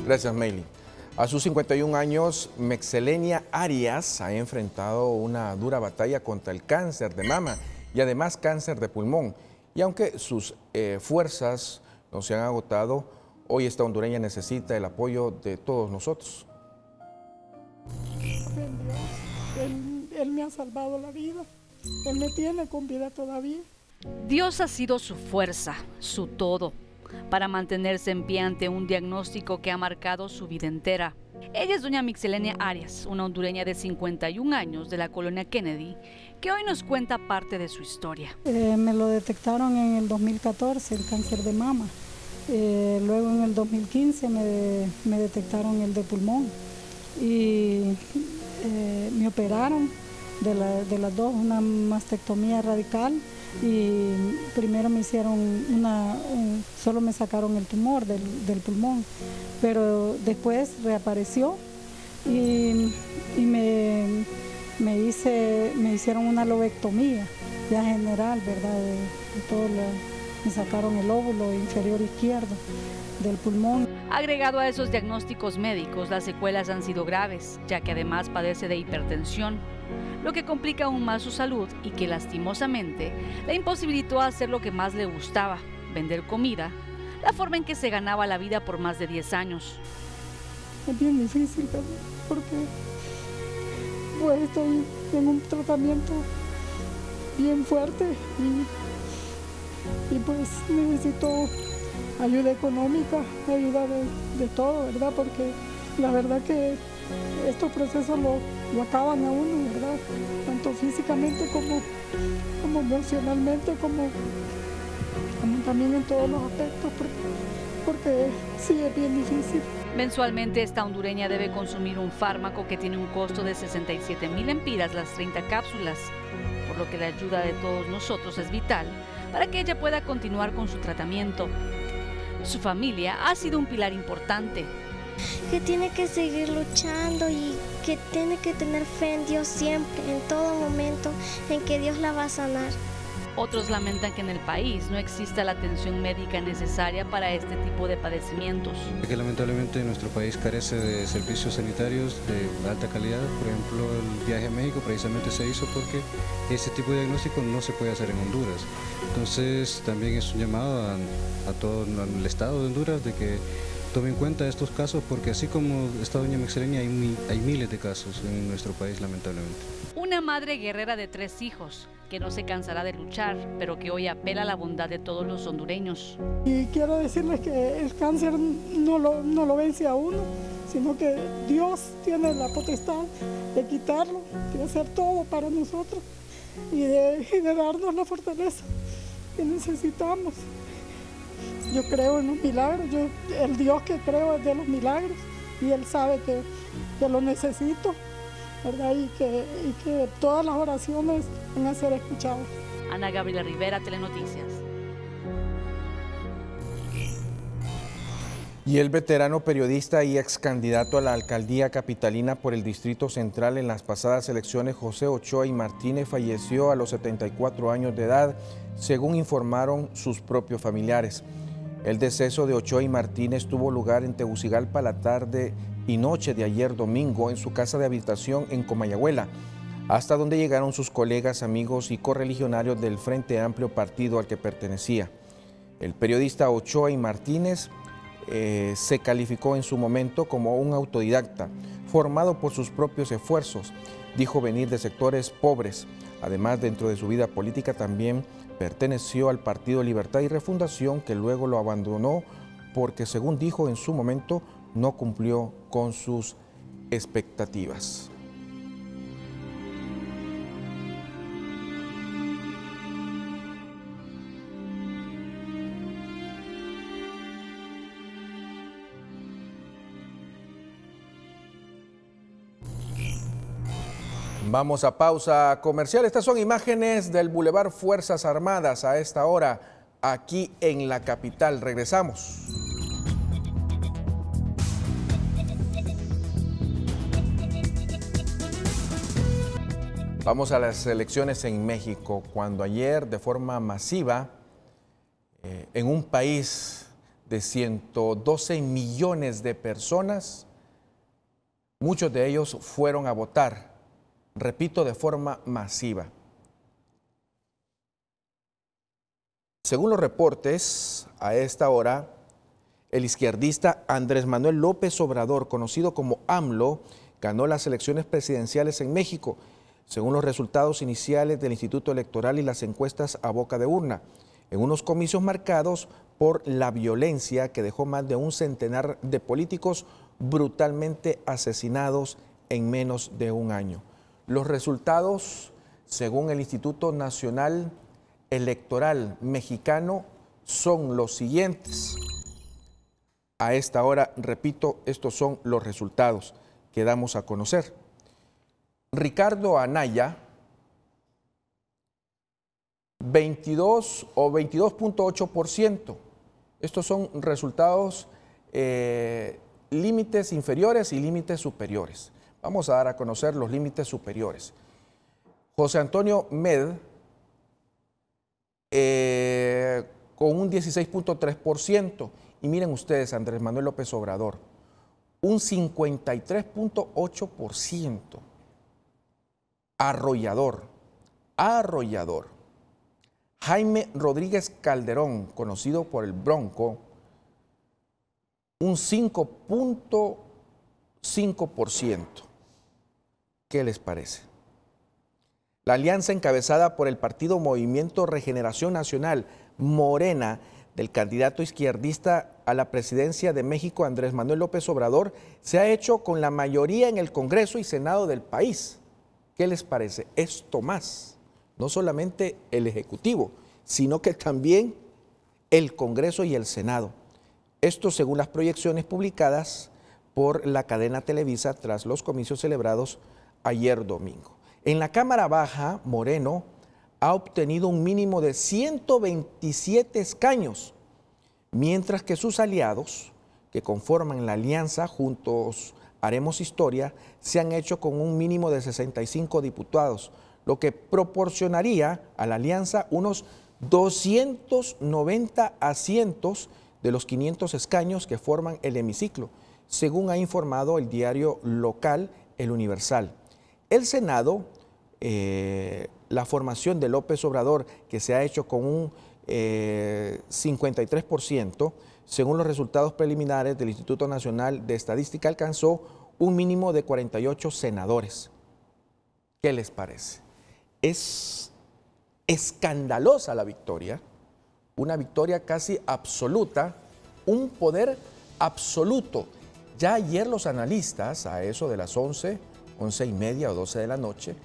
Gracias, Meili. A sus 51 años, Mexelenia Arias ha enfrentado una dura batalla contra el cáncer de mama y además cáncer de pulmón. Y aunque sus fuerzas no se han agotado, hoy esta hondureña necesita el apoyo de todos nosotros. Él me ha salvado la vida. Él me tiene con vida todavía. Dios ha sido su fuerza, su todo, para mantenerse en pie ante un diagnóstico que ha marcado su vida entera. Ella es doña Mexelenia Arias, una hondureña de 51 años de la colonia Kennedy, que hoy nos cuenta parte de su historia. Me lo detectaron en el 2014, el cáncer de mama. Luego en el 2015 me detectaron el de pulmón y me operaron de las dos, una mastectomía radical. Y primero me hicieron solo me sacaron el tumor del pulmón, pero después reapareció y me hicieron una lobectomía ya general, ¿verdad? Me sacaron el óvulo inferior izquierdo del pulmón. Agregado a esos diagnósticos médicos, las secuelas han sido graves, ya que además padece de hipertensión, lo que complica aún más su salud y que lastimosamente la imposibilitó a hacer lo que más le gustaba, vender comida, la forma en que se ganaba la vida por más de 10 años. Es bien difícil también, porque pues estoy en un tratamiento bien fuerte y pues necesito ayuda económica, ayuda de todo, ¿verdad? Porque la verdad que estos procesos lo acaban a uno, ¿verdad? Tanto físicamente como emocionalmente, como también en todos los aspectos, porque sí es bien difícil. Mensualmente esta hondureña debe consumir un fármaco que tiene un costo de 67,000 lempiras las 30 cápsulas, por lo que la ayuda de todos nosotros es vital para que ella pueda continuar con su tratamiento. Su familia ha sido un pilar importante. Que tiene que seguir luchando y que tiene que tener fe en Dios siempre, en todo momento, en que Dios la va a sanar. Otros lamentan que en el país no exista la atención médica necesaria para este tipo de padecimientos. Que lamentablemente nuestro país carece de servicios sanitarios de alta calidad. Por ejemplo, el viaje a México precisamente se hizo porque ese tipo de diagnóstico no se puede hacer en Honduras. Entonces también es un llamado a todo el Estado de Honduras de que tome en cuenta estos casos, porque así como está doña Mexelenia, hay miles de casos en nuestro país, lamentablemente. Una madre guerrera de 3 hijos, que no se cansará de luchar, pero que hoy apela a la bondad de todos los hondureños. Y quiero decirles que el cáncer no lo vence a uno, sino que Dios tiene la potestad de quitarlo, de hacer todo para nosotros y de darnos la fortaleza que necesitamos. Yo creo en los milagros, el Dios que creo es de los milagros y Él sabe que lo necesito, ¿verdad? Y que todas las oraciones van a ser escuchadas. Ana Gabriela Rivera, Telenoticias. Y el veterano periodista y ex candidato a la alcaldía capitalina por el Distrito Central en las pasadas elecciones, José Ochoa y Martínez, falleció a los 74 años de edad, según informaron sus propios familiares. El deceso de Ochoa y Martínez tuvo lugar en Tegucigalpa la tarde y noche de ayer domingo en su casa de habitación en Comayagüela, hasta donde llegaron sus colegas, amigos y correligionarios del Frente Amplio, partido al que pertenecía. El periodista Ochoa y Martínez se calificó en su momento como un autodidacta, formado por sus propios esfuerzos. Dijo venir de sectores pobres. Además, dentro de su vida política también perteneció al Partido Libertad y Refundación, que luego lo abandonó porque, según dijo en su momento, no cumplió con sus expectativas. Vamos a pausa comercial. Estas son imágenes del Boulevard Fuerzas Armadas a esta hora aquí en la capital. Regresamos. Vamos a las elecciones en México, cuando ayer de forma masiva, en un país de 112 millones de personas, muchos de ellos fueron a votar, repito, de forma masiva. Según los reportes, a esta hora, el izquierdista Andrés Manuel López Obrador, conocido como AMLO, ganó las elecciones presidenciales en México, según los resultados iniciales del Instituto Electoral y las encuestas a boca de urna, en unos comicios marcados por la violencia que dejó más de un centenar de políticos brutalmente asesinados en menos de un año. Los resultados, según el Instituto Nacional Electoral Mexicano, son los siguientes. A esta hora, repito, estos son los resultados que damos a conocer. Ricardo Anaya, 22 o 22.8%. Estos son resultados, límites inferiores y límites superiores. Vamos a dar a conocer los límites superiores. José Antonio Med, con un 16.3%. Y miren ustedes, Andrés Manuel López Obrador, un 53.8%. Arrollador, arrollador. Jaime Rodríguez Calderón, conocido por el Bronco, un 5.5%. ¿Qué les parece? La alianza encabezada por el partido Movimiento Regeneración Nacional, Morena, del candidato izquierdista a la presidencia de México, Andrés Manuel López Obrador, se ha hecho con la mayoría en el Congreso y Senado del país. ¿Qué les parece? Esto más, no solamente el Ejecutivo, sino que también el Congreso y el Senado. Esto según las proyecciones publicadas por la cadena Televisa tras los comicios celebrados ayer domingo. En la Cámara Baja, Moreno ha obtenido un mínimo de 127 escaños, mientras que sus aliados, que conforman la alianza Juntos Haremos Historia, se han hecho con un mínimo de 65 diputados, lo que proporcionaría a la alianza unos 290 asientos de los 500 escaños que forman el hemiciclo, según ha informado el diario local El Universal. El Senado, la formación de López Obrador, que se ha hecho con un 53%, según los resultados preliminares del Instituto Nacional de Estadística, alcanzó un mínimo de 48 senadores. ¿Qué les parece? Es escandalosa la victoria, una victoria casi absoluta, un poder absoluto. Ya ayer los analistas, a eso de las 11, 11:30 o 12 de la noche,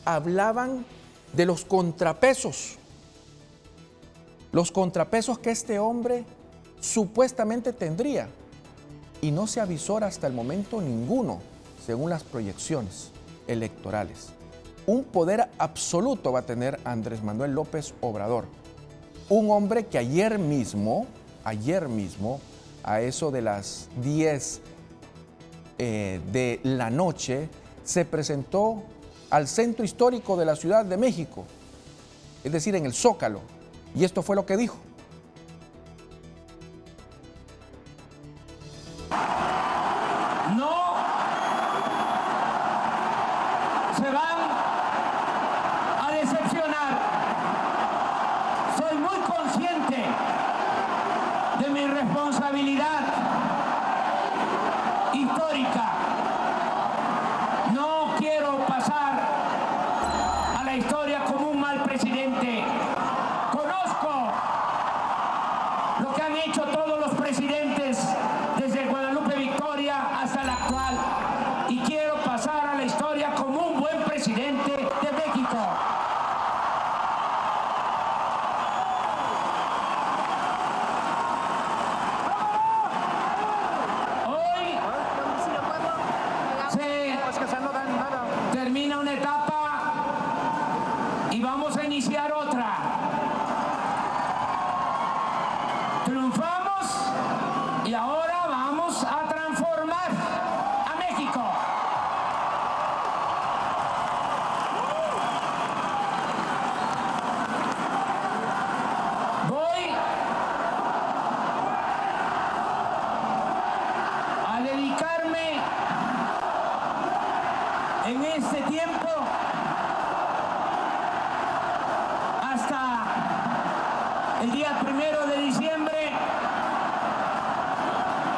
hablaban de los contrapesos que este hombre supuestamente tendría, y no se avisora hasta el momento ninguno, según las proyecciones electorales. Un poder absoluto va a tener Andrés Manuel López Obrador, un hombre que ayer mismo, a eso de las 10 de la noche, se presentó al centro histórico de la Ciudad de México, es decir, en el Zócalo, y esto fue lo que dijo. No se van a decepcionar. Soy muy consciente de mi responsabilidad histórica. No quiero pasar a la historia como un mal presidente. Conozco lo que han hecho todos los presidentes desde Guadalupe Victoria hasta la actual, y quiero pasar a la historia como un buen presidente de México. Hoy se termina una etapa en este tiempo hasta el día 1 de diciembre,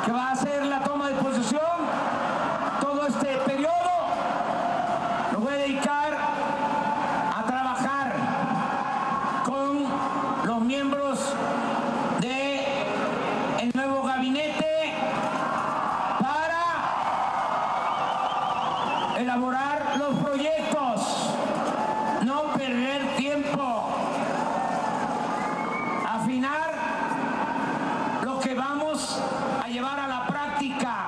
que va a ser la toma de posesión. Todo este periodo lo voy a dedicar a trabajar con los miembros del nuevo gabinete para elaborar los proyectos, no perder tiempo, afinar lo que vamos a llevar a la práctica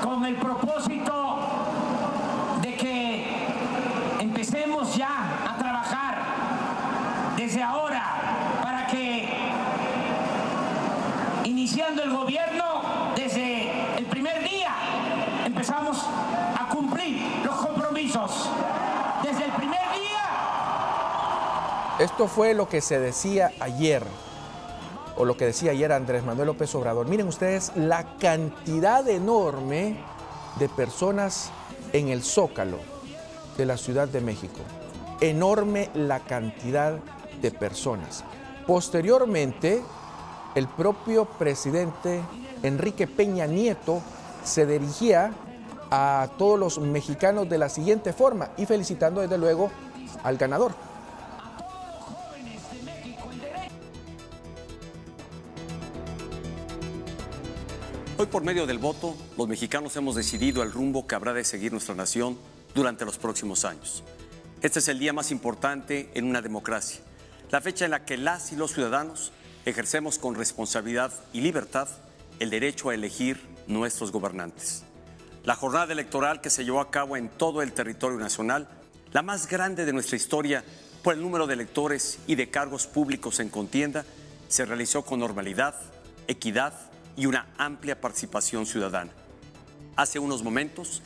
con el propósito de que empecemos ya a trabajar desde ahora para que, iniciando el gobierno, desde el primer día empezamos a cumplir los compromisos. Desde el primer día. Esto fue lo que se decía ayer, o lo que decía ayer Andrés Manuel López Obrador. Miren ustedes la cantidad enorme de personas en el Zócalo de la Ciudad de México. Enorme la cantidad de personas. Posteriormente, el propio presidente Enrique Peña Nieto se dirigía a todos los mexicanos de la siguiente forma y felicitando desde luego al ganador. Hoy, por medio del voto, los mexicanos hemos decidido el rumbo que habrá de seguir nuestra nación durante los próximos años. Este es el día más importante en una democracia, la fecha en la que las y los ciudadanos ejercemos con responsabilidad y libertad el derecho a elegir nuestros gobernantes. La jornada electoral que se llevó a cabo en todo el territorio nacional, la más grande de nuestra historia por el número de electores y de cargos públicos en contienda, se realizó con normalidad, equidad y una amplia participación ciudadana. Hace unos momentos,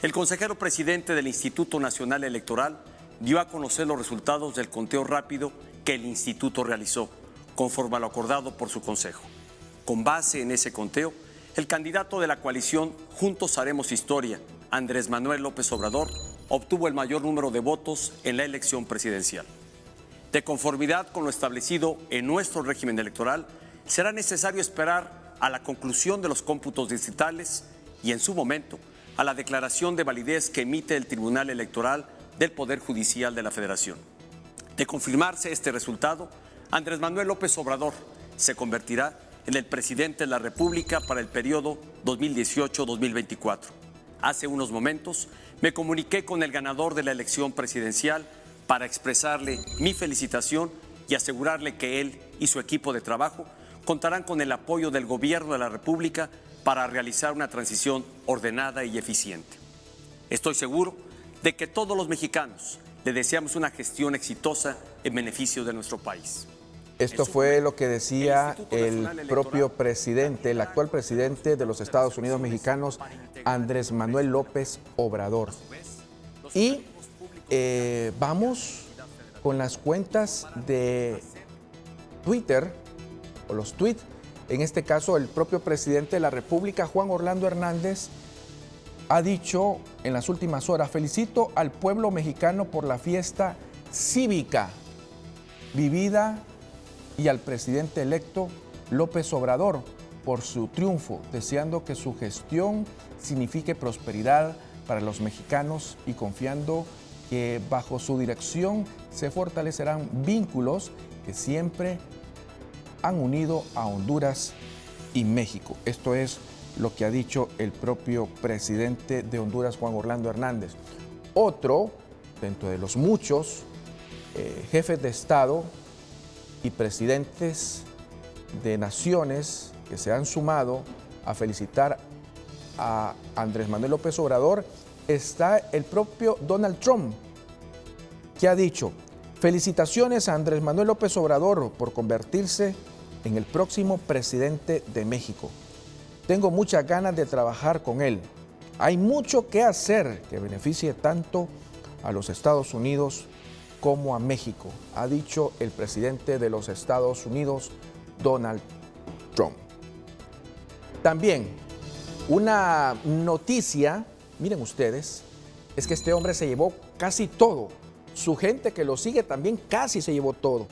el consejero presidente del Instituto Nacional Electoral dio a conocer los resultados del conteo rápido que el instituto realizó, conforme a lo acordado por su consejo. Con base en ese conteo, el candidato de la coalición Juntos Haremos Historia, Andrés Manuel López Obrador, obtuvo el mayor número de votos en la elección presidencial. De conformidad con lo establecido en nuestro régimen electoral, será necesario esperar a la conclusión de los cómputos distritales y, en su momento, a la declaración de validez que emite el Tribunal Electoral del Poder Judicial de la Federación. De confirmarse este resultado, Andrés Manuel López Obrador se convertirá en el presidente de la República para el periodo 2018-2024. Hace unos momentos me comuniqué con el ganador de la elección presidencial para expresarle mi felicitación y asegurarle que él y su equipo de trabajo contarán con el apoyo del Gobierno de la República para realizar una transición ordenada y eficiente. Estoy seguro de que todos los mexicanos le deseamos una gestión exitosa en beneficio de nuestro país. Esto fue lo que decía el propio presidente, el actual presidente de los Estados Unidos mexicanos, Andrés Manuel López Obrador. Y vamos con las cuentas de Twitter, o los tweets. En este caso, el propio presidente de la República, Juan Orlando Hernández, ha dicho en las últimas horas: felicito al pueblo mexicano por la fiesta cívica vivida y al presidente electo López Obrador por su triunfo, deseando que su gestión signifique prosperidad para los mexicanos y confiando que bajo su dirección se fortalecerán vínculos que siempre han unido a Honduras y México. Esto es lo que ha dicho el propio presidente de Honduras, Juan Orlando Hernández. Otro, dentro de los muchos jefes de Estado y presidentes de naciones que se han sumado a felicitar a Andrés Manuel López Obrador, está el propio Donald Trump, que ha dicho: felicitaciones a Andrés Manuel López Obrador por convertirse en el próximo presidente de México. Tengo muchas ganas de trabajar con él. Hay mucho que hacer que beneficie tanto a los Estados Unidos como a México, ha dicho el presidente de los Estados Unidos, Donald Trump. También una noticia miren ustedes, es que este hombre se llevó casi todo. Su gente que lo sigue también casi se llevó todo.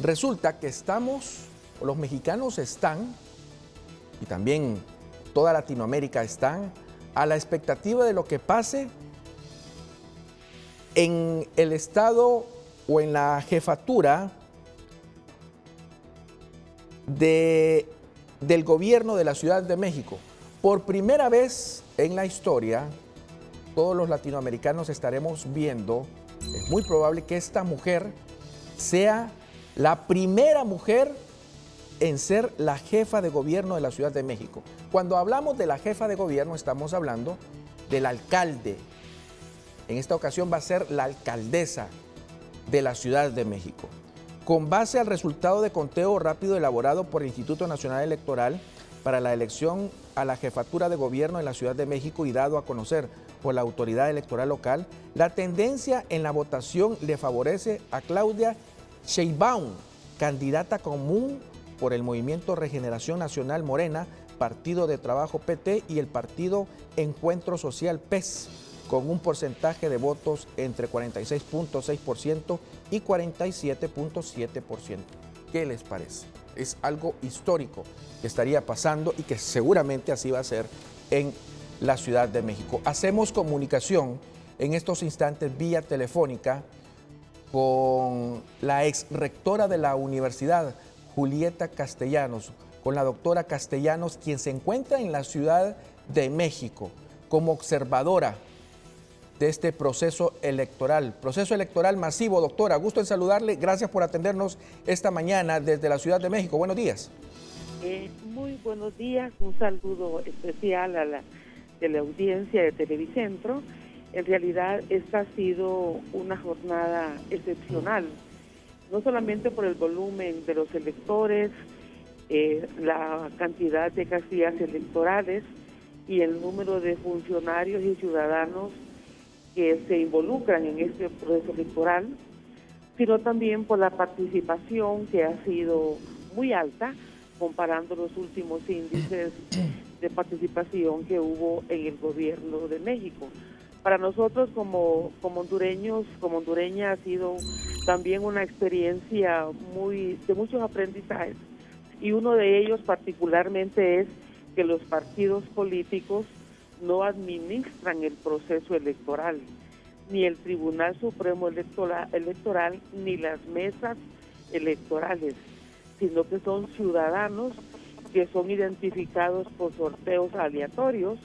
Resulta que los mexicanos están, y también toda Latinoamérica están, a la expectativa de lo que pase en el estado o en la jefatura del gobierno de la Ciudad de México. Por primera vez en la historia, todos los latinoamericanos estaremos viendo, es muy probable que esta mujer sea la primera mujer en ser la jefa de gobierno de la Ciudad de México. Cuando hablamos de la jefa de gobierno, estamos hablando del alcalde. En esta ocasión va a ser la alcaldesa de la Ciudad de México. Con base al resultado de conteo rápido elaborado por el Instituto Nacional Electoral para la elección a la jefatura de gobierno en la Ciudad de México y dado a conocer por la autoridad electoral local, la tendencia en la votación le favorece a Claudia Sheinbaum, candidata común por el Movimiento Regeneración Nacional Morena, Partido de Trabajo PT y el Partido Encuentro Social PES, con un porcentaje de votos entre 46.6% y 47.7%. ¿Qué les parece? Es algo histórico que estaría pasando y que seguramente así va a ser en la Ciudad de México. Hacemos comunicación en estos instantes vía telefónica con la ex rectora de la universidad, Julieta Castellanos, con la doctora Castellanos, quien se encuentra en la Ciudad de México como observadora de este proceso electoral masivo. Doctora, gusto en saludarle. Gracias por atendernos esta mañana desde la Ciudad de México. Buenos días. Muy buenos días. Un saludo especial a la audiencia de Televicentro. En realidad, esta ha sido una jornada excepcional, no solamente por el volumen de los electores, la cantidad de casillas electorales y el número de funcionarios y ciudadanos que se involucran en este proceso electoral, sino también por la participación que ha sido muy alta, comparando los últimos índices de participación que hubo en el gobierno de México. Para nosotros como hondureños, como hondureña, ha sido también una experiencia de muchos aprendizajes, y uno de ellos particularmente es que los partidos políticos no administran el proceso electoral, ni el Tribunal Supremo Electoral ni las mesas electorales, sino que son ciudadanos que son identificados por sorteos aleatorios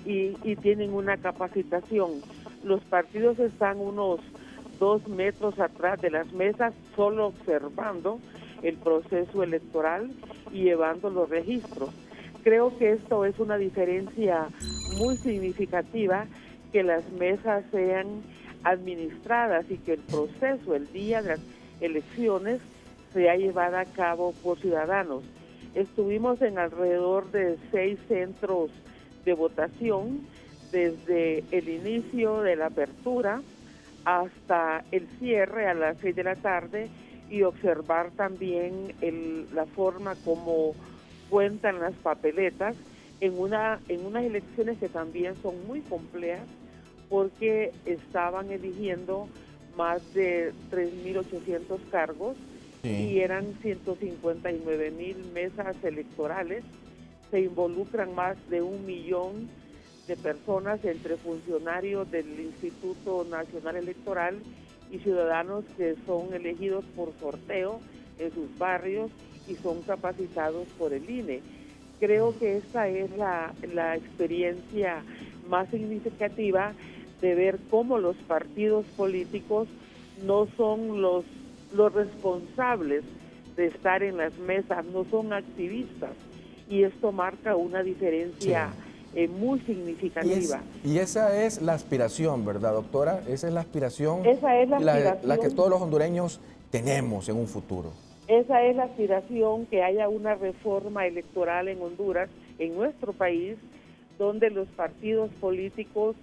y tienen una capacitación. Los partidos están unos 2 metros atrás de las mesas, solo observando el proceso electoral y llevando los registros. Creo que esto es una diferencia muy significativa, que las mesas sean administradas y que el proceso, el día de las elecciones, sea llevado a cabo por ciudadanos. Estuvimos en alrededor de 6 centros de votación, desde el inicio de la apertura hasta el cierre a las 6 de la tarde, y observar también la forma como cuentan las papeletas en unas elecciones que también son muy complejas, porque estaban eligiendo más de 3.800 cargos y eran 159.000 mesas electorales. Se involucran más de 1 millón de personas, entre funcionarios del Instituto Nacional Electoral y ciudadanos que son elegidos por sorteo en sus barrios y son capacitados por el INE. Creo que esta es la experiencia más significativa, de ver cómo los partidos políticos no son los responsables de estar en las mesas, no son activistas, y esto marca una diferencia muy significativa. Y esa es la aspiración, ¿verdad, doctora? Esa es la aspiración, esa es la que todos los hondureños tenemos en un futuro. Esa es la aspiración, que haya una reforma electoral en Honduras, en nuestro país, donde los partidos políticos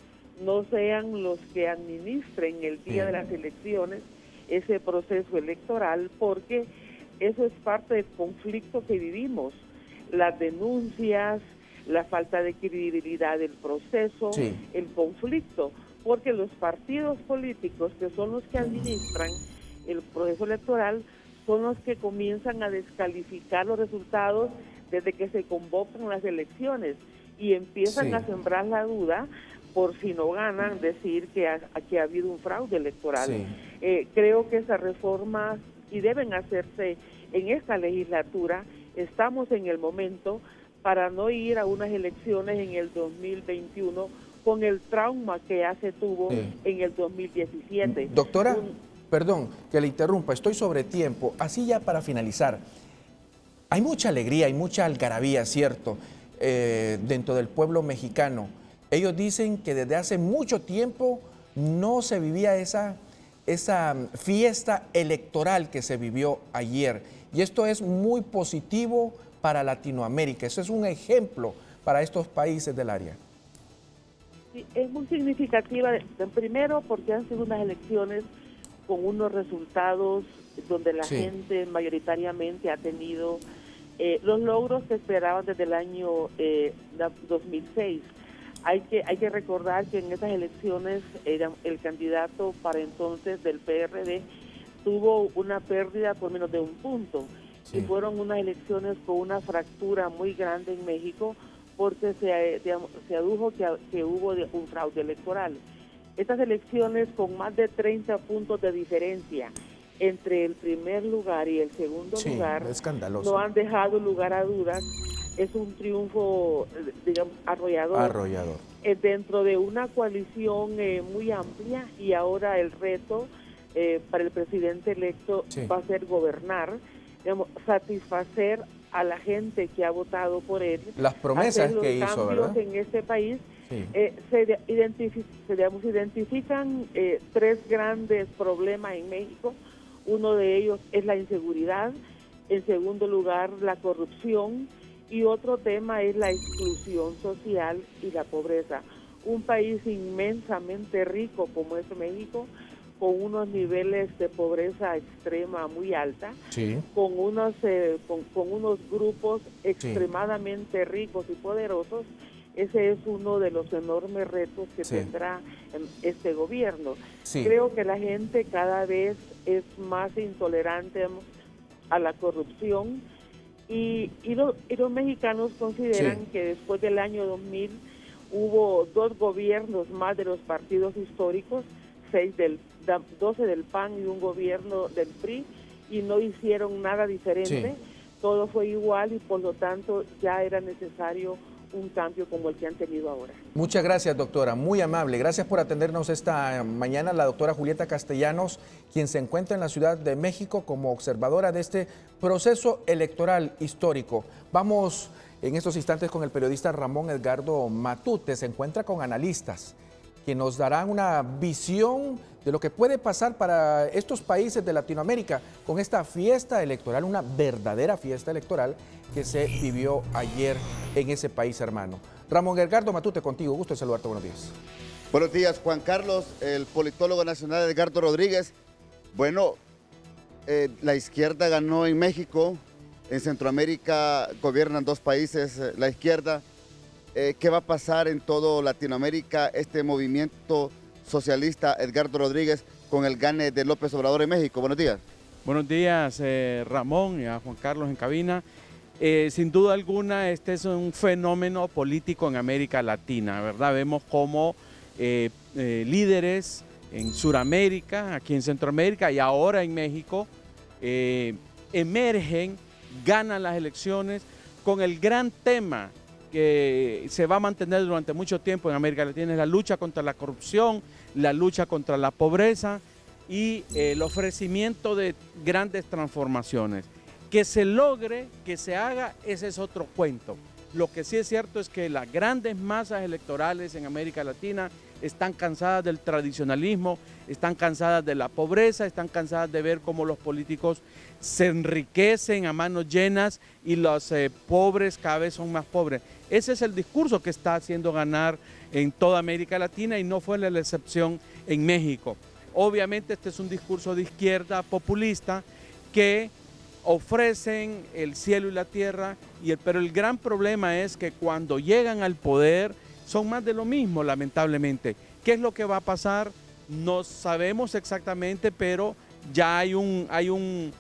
no sean los que administren el día de las elecciones ese proceso electoral, porque eso es parte del conflicto que vivimos. Las denuncias, la falta de credibilidad del proceso, Sí. el conflicto, porque los partidos políticos, que son los que administran el proceso electoral, son los que comienzan a descalificar los resultados desde que se convocan las elecciones y empiezan Sí. a sembrar la duda por si no ganan, decir que ha habido un fraude electoral. Sí. Creo que esas reformas y deben hacerse en esta legislatura. Estamos en el momento para no ir a unas elecciones en el 2021 con el trauma que ya se tuvo Sí. en el 2017. Doctora, perdón que le interrumpa, estoy sobre tiempo. Así ya para finalizar, hay mucha alegría, hay mucha algarabía, ¿cierto?, dentro del pueblo mexicano. Ellos dicen que desde hace mucho tiempo no se vivía esa fiesta electoral que se vivió ayer. Y esto es muy positivo para Latinoamérica. Eso es un ejemplo para estos países del área. Sí, es muy significativa, primero porque han sido unas elecciones con unos resultados donde la Sí. gente mayoritariamente ha tenido los logros que esperaban desde el año 2006. Hay que recordar que en esas elecciones el candidato para entonces del PRD tuvo una pérdida por menos de 1 punto. Sí. Y fueron unas elecciones con una fractura muy grande en México porque se adujo que hubo un fraude electoral. Estas elecciones con más de 30 puntos de diferencia entre el primer lugar y el segundo Sí, lugar escandaloso. no han dejado lugar a dudas. Es un triunfo, digamos, arrollador. Dentro de una coalición muy amplia, y ahora el reto para el presidente electo Sí. va a ser gobernar, digamos, satisfacer a la gente que ha votado por él. Las promesas hacer los que hizo, cambios ¿verdad? en este país. Sí. Se identifican 3 grandes problemas en México. Uno de ellos es la inseguridad, en segundo lugar la corrupción, y otro tema es la exclusión social y la pobreza. Un país inmensamente rico como es México, con unos niveles de pobreza extrema muy alta, Sí. con unos grupos extremadamente ricos y poderosos. Ese es uno de los enormes retos que Sí. tendrá este gobierno. Sí. Creo que la gente cada vez es más intolerante a la corrupción y los mexicanos consideran Sí. que después del año 2000 hubo 2 gobiernos más de los partidos históricos, 12 del PAN y un gobierno del PRI, y no hicieron nada diferente. Sí. Todo fue igual y por lo tanto ya era necesario un cambio como el que han tenido ahora. Muchas gracias, doctora, muy amable. Gracias por atendernos esta mañana la doctora Julieta Castellanos, quien se encuentra en la Ciudad de México como observadora de este proceso electoral histórico. Vamos en estos instantes con el periodista Ramón Edgardo Matute. Se encuentra con analistas que nos darán una visión de lo que puede pasar para estos países de Latinoamérica con esta fiesta electoral, una verdadera fiesta electoral que se vivió ayer en ese país hermano. Ramón Edgardo Matute, contigo, gusto de saludarte, buenos días. Buenos días, Juan Carlos, el politólogo nacional Edgardo Rodríguez. Bueno, la izquierda ganó en México, en Centroamérica gobiernan 2 países, la izquierda. ¿Qué va a pasar en todo Latinoamérica este movimiento socialista, Edgardo Rodríguez, con el gane de López Obrador en México? Buenos días. Buenos días, Ramón, y a Juan Carlos en cabina. Sin duda alguna, este es un fenómeno político en América Latina, ¿verdad? Vemos cómo líderes en Sudamérica, aquí en Centroamérica y ahora en México, emergen, ganan las elecciones con el gran tema que se va a mantener durante mucho tiempo en América Latina, es la lucha contra la corrupción, la lucha contra la pobreza y el ofrecimiento de grandes transformaciones. Que se logre, que se haga, ese es otro cuento. Lo que sí es cierto es que las grandes masas electorales en América Latina están cansadas del tradicionalismo, están cansadas de la pobreza, están cansadas de ver cómo los políticos se enriquecen a manos llenas y los pobres cada vez son más pobres. Ese es el discurso que está haciendo ganar en toda América Latina y no fue la excepción en México. Obviamente este es un discurso de izquierda populista que ofrecen el cielo y la tierra, pero el gran problema es que cuando llegan al poder son más de lo mismo, lamentablemente. ¿Qué es lo que va a pasar? No sabemos exactamente, pero ya hay un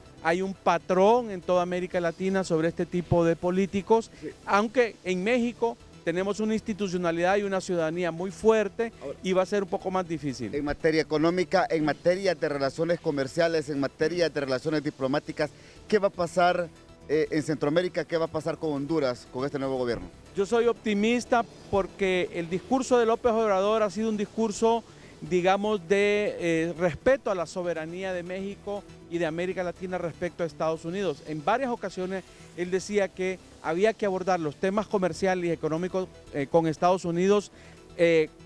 patrón en toda América Latina sobre este tipo de políticos, aunque en México tenemos una institucionalidad y una ciudadanía muy fuerte y va a ser un poco más difícil. En materia económica, en materia de relaciones comerciales, en materia de relaciones diplomáticas, ¿qué va a pasar en Centroamérica? ¿Qué va a pasar con Honduras con este nuevo gobierno? Yo soy optimista porque el discurso de López Obrador ha sido un discurso, digamos, de respeto a la soberanía de México y de América Latina respecto a Estados Unidos. En varias ocasiones él decía que había que abordar los temas comerciales y económicos con Estados Unidos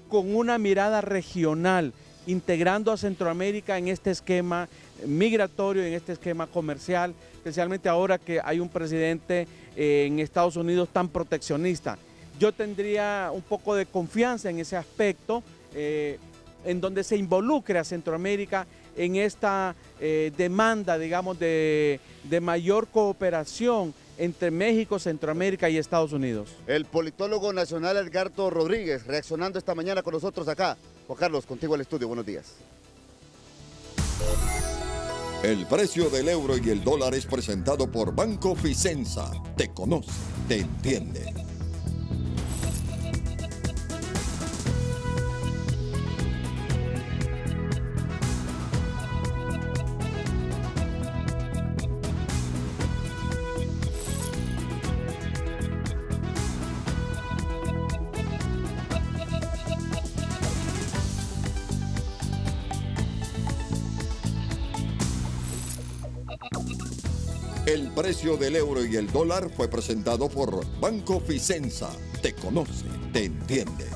con una mirada regional, integrando a Centroamérica en este esquema migratorio, en este esquema comercial, especialmente ahora que hay un presidente en Estados Unidos tan proteccionista. Yo tendría un poco de confianza en ese aspecto, en donde se involucre a Centroamérica en esta demanda, digamos, de mayor cooperación entre México, Centroamérica y Estados Unidos. El politólogo nacional Edgardo Rodríguez, reaccionando esta mañana con nosotros acá. Juan Carlos, contigo al estudio, buenos días. El precio del euro y el dólar es presentado por Banco Ficenza. Te conoce, te entiende. El precio del euro y el dólar fue presentado por Banco Ficenza. Te conoce, te entiende.